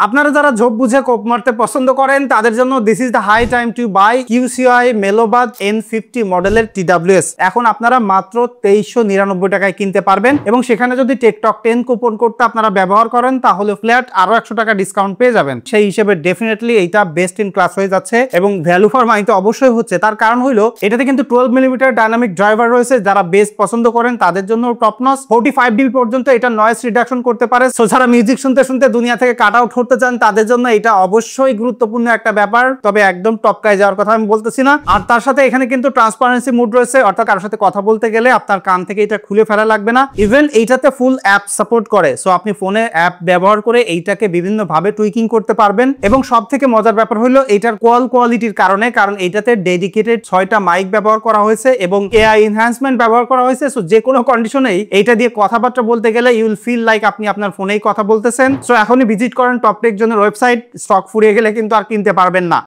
আপনারা যারা ঝোপ বুঝে কোপ মারতে পছন্দ করেন তাদের জন্য this is the high time to buy QCI মেলোবাদ N50 মডেলের TWS। এখন আপনারা মাত্র 2399 টাকায় কিনতে পারবেন এবং সেখানে যদি টেকটক 10 কুপন কোডটা আপনারা ব্যবহার করেন তাহলে ফ্ল্যাট আরো 100 টাকা ডিসকাউন্ট পেয়ে যাবেন। সেই হিসেবে ডেফিনেটলি এইটা বেস্ট ইন ক্লাস হয়ে যাচ্ছে এবং ভ্যালু ফর মানি তো অবশ্যই হচ্ছে। তার কারণ হলো এটাতে কিন্তু 12 মিলিমিটার ডাইনামিক ড্রাইভার রয়েছে, যারা বেস পছন্দ করেন তাদের জন্য টপ নচ। 45 dB পর্যন্ত এটা নয়েজ রিডাকশন করতে পারে। সো যারা মিউজিক শুনতে শুনতে দুনিয়া থেকে কাট আউট করতে চান তাদের জন্য এটা অবশ্যই গুরুত্বপূর্ণ একটা ব্যাপার, তবে একদম টপকায় যাওয়ার কথা আমি বলতেছি না। আর তার সাথে এখানে কিন্তু ট্রান্সপারেন্সি মোড রয়েছে, অর্থাৎ কারোর সাথে কথা বলতে গেলে আপনার কান থেকে এটা খুলে ফেলা লাগবে না। ইভেন এইটাতে ফুল অ্যাপ সাপোর্ট করে, সো আপনি ফোনে অ্যাপ ব্যবহার করে এইটাকে বিভিন্ন ভাবে টুইকিং করতে পারবেন। এবং সব থেকে মজার ব্যাপার হলো এইটার কল কোয়ালিটির কারণে, কারণ এইটাতে ডেডিকেটেড 6টা মাইক ব্যবহার করা হয়েছে এবং AI এনহ্যান্সমেন্ট ব্যবহার করা হয়েছে। সো যে কোনো কন্ডিশনেই এইটা দিয়ে কথাবার্তা বলতে গেলে ইউ উইল ফিল লাইক আপনি আপনার ফোনেই কথা বলতেছেন। সো এখনই ভিজিট করেন টপটেক জোনের ওয়েবসাইট, স্টক ফুরিয়ে গেলে কিন্তু আর কিনতে পারবেন না।